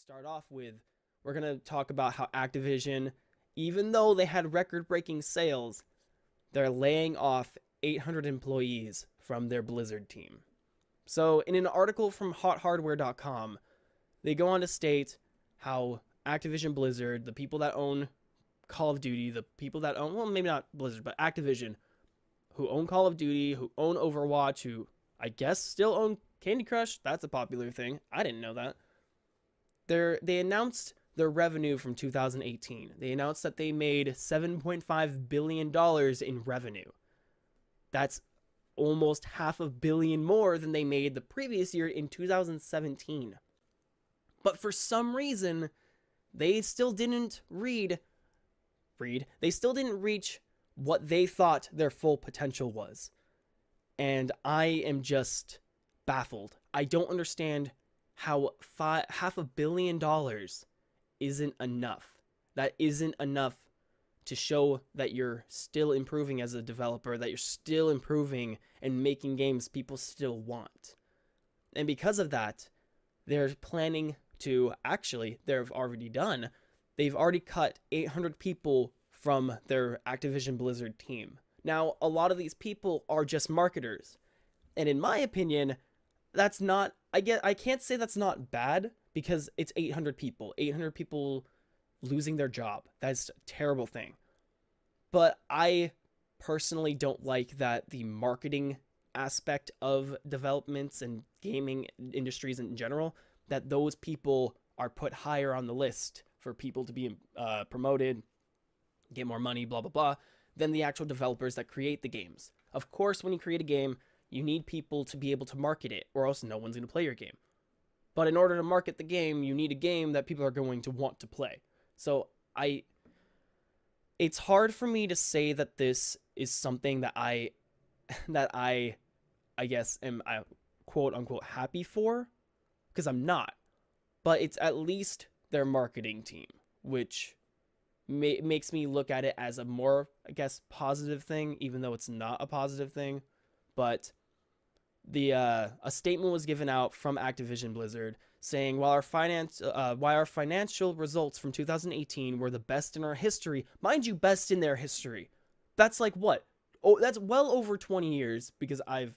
start off with, we're going to talk about how Activision, even though they had record-breaking sales, they're laying off 800 employees from their Blizzard team. So, in an article from hothardware.com, they go on to state how Activision Blizzard, the people that own Call of Duty, the people that own, well, maybe not Blizzard, but Activision, who own Call of Duty, who own Overwatch, who I guess still own Candy Crush. That's a popular thing. I didn't know that. They announced their revenue from 2018. They announced that they made $7.5 billion in revenue. That's almost $500 million more than they made the previous year in 2017. But for some reason, they still didn't they still didn't reach what they thought their full potential was. And I am just baffled. I don't understand how $500 million isn't enough. That isn't enough to show that you're still improving as a developer, that you're still improving and making games people still want. And because of that, they're planning to, actually, they've already cut 800 people from their Activision Blizzard team. Now, a lot of these people are just marketers. And in my opinion, that's not, I can't say that's not bad, because it's 800 people. 800 people losing their job. That's a terrible thing. But I personally don't like that the marketing aspect of developments and gaming industries in general, that those people are put higher on the list for people to be promoted, get more money, blah, blah, blah, than the actual developers that create the games. Of course, when you create a game, you need people to be able to market it, or else no one's going to play your game. But in order to market the game, you need a game that people are going to want to play. So it's hard for me to say that this is something that I guess am quote unquote happy for, because I'm not. But it's at least their marketing team, which makes me look at it as a more, I guess, positive thing, even though it's not a positive thing. But a statement was given out from Activision Blizzard saying, while our financial results from 2018 were the best in our history, mind you, best in their history. That's like what? Oh, that's well over 20 years, because I've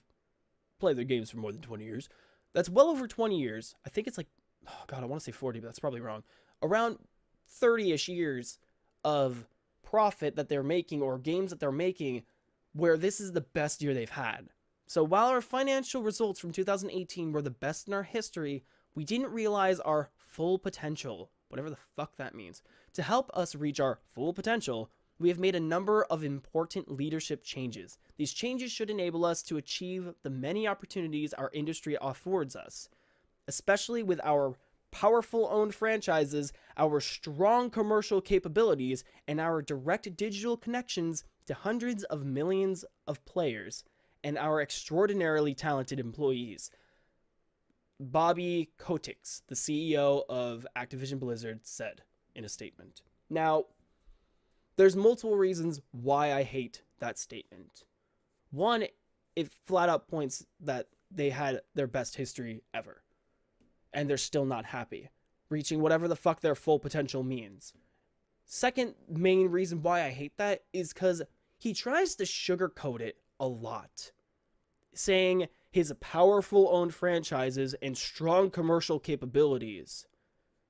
played their games for more than 20 years. That's well over 20 years. I think it's like, oh God, I want to say 40, but that's probably wrong. Around 30-ish years of profit that they're making, or games that they're making, where this is the best year they've had. So while our financial results from 2018 were the best in our history, we didn't realize our full potential, whatever the fuck that means. To help us reach our full potential, we have made a number of important leadership changes. These changes should enable us to achieve the many opportunities our industry affords us, especially with our powerful owned franchises, our strong commercial capabilities, and our direct digital connections to hundreds of millions of players, and our extraordinarily talented employees. Bobby Kotick, the CEO of Activision Blizzard, said in a statement. Now, there's multiple reasons why I hate that statement. One, it flat out points that they had their best history ever, and they're still not happy, reaching whatever the fuck their full potential means. Second main reason why I hate that is because he tries to sugarcoat it a lot, saying his powerful owned franchises and strong commercial capabilities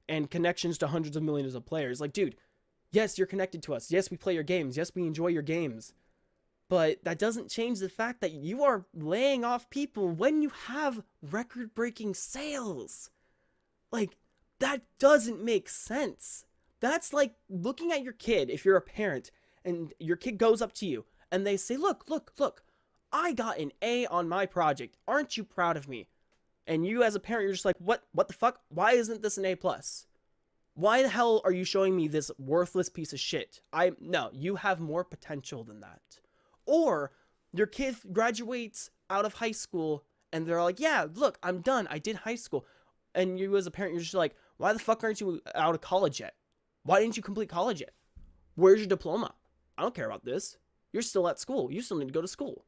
and connections to hundreds of millions of players. Like, dude, yes, you're connected to us. Yes, we play your games. Yes, we enjoy your games. But that doesn't change the fact that you are laying off people when you have record-breaking sales. Like, that doesn't make sense. That's like looking at your kid, if you're a parent, and your kid goes up to you, and they say, look, I got an A on my project. Aren't you proud of me? And you as a parent, you're just like, what the fuck? Why isn't this an A+? Why the hell are you showing me this worthless piece of shit? No, you have more potential than that. Or your kid graduates out of high school and they're like, yeah, look, I'm done. I did high school. And you as a parent, you're just like, why the fuck aren't you out of college yet? Why didn't you complete college yet? Where's your diploma? I don't care about this. You're still at school. You still need to go to school.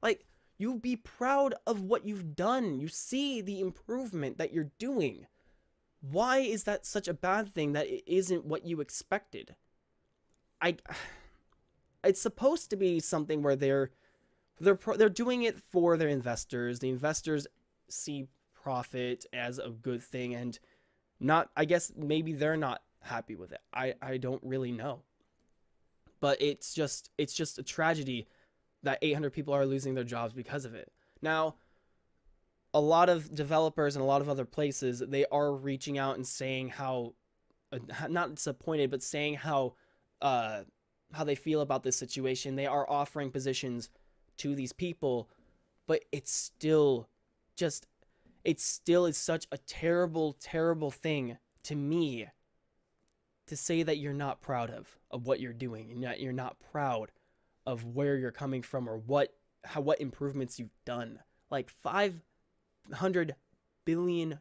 Like, you be proud of what you've done. You see the improvement that you're doing. Why is that such a bad thing that it isn't what you expected? I it's supposed to be something where they're doing it for their investors. The investors see profit as a good thing, and not, I guess maybe they're not happy with it. I don't really know. But it's just a tragedy that 800 people are losing their jobs because of it. Now, a lot of developers and a lot of other places, they are reaching out and saying how not disappointed, but saying how they feel about this situation. They are offering positions to these people, but just it still is such a terrible, terrible thing to me to say that you're not proud of what you're doing, and that you're not proud of where you're coming from, or what improvements you've done. Like $500 billion.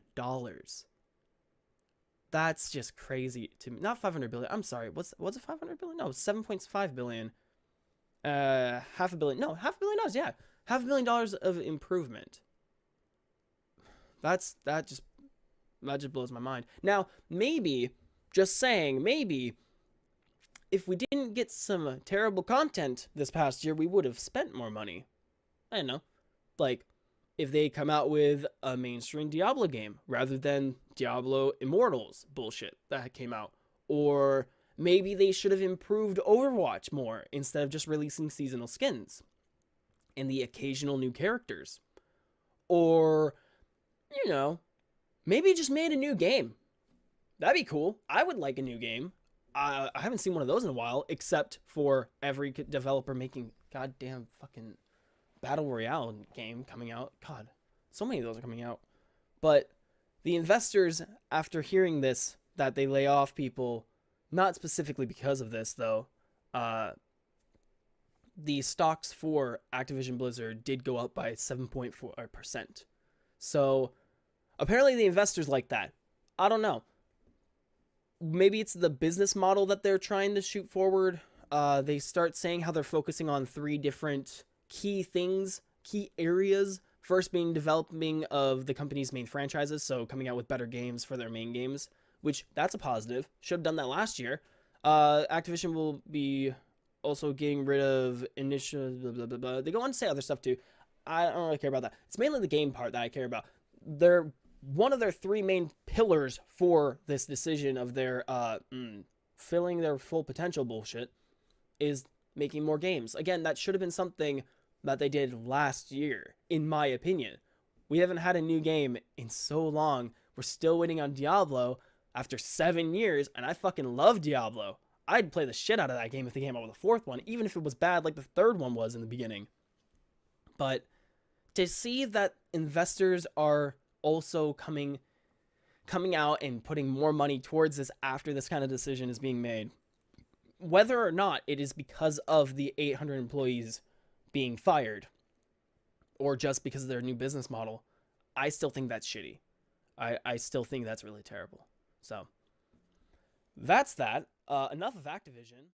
That's just crazy to me. Not 500 billion. I'm sorry. Was it 500 billion? No, 7.5 billion. Half a billion. No, $500 million. Yeah, $500 million of improvement. That just blows my mind. Now, maybe, just saying, maybe if we didn't get some terrible content this past year, we would have spent more money. I don't know. Like, if they come out with a mainstream Diablo game rather than Diablo Immortals bullshit that came out. Or maybe they should have improved Overwatch more instead of just releasing seasonal skins and the occasional new characters. Or, maybe just made a new game. That'd be cool. I would like a new game. I haven't seen one of those in a while, except for every developer making goddamn fucking Battle Royale game coming out. God, so many of those are coming out. But the investors, after hearing this, that they lay off people, not specifically because of this, though, the stocks for Activision Blizzard did go up by 7.4%. So apparently the investors like that. I don't know. Maybe it's the business model that they're trying to shoot forward. They start saying how they're focusing on 3 different key things, key areas. First being developing of the company's main franchises, so coming out with better games for their main games, which that's a positive. Should have done that last year. Activision will be also getting rid of initial blah, blah, blah, blah. They go on to say other stuff too. I don't really care about that. It's mainly the game part that I care about. One of their 3 main pillars for this decision of their filling their full potential bullshit is making more games. Again, that should have been something that they did last year, in my opinion. We haven't had a new game in so long. We're still waiting on Diablo after 7 years, and I fucking love Diablo. I'd play the shit out of that game if they came out with a 4th one, even if it was bad like the 3rd one was in the beginning. But to see that investors are also coming out and putting more money towards this after this kind of decision is being made, whether or not it is because of the 800 employees being fired or just because of their new business model, I still think that's shitty. I still think that's really terrible. So that's that. Enough of Activision.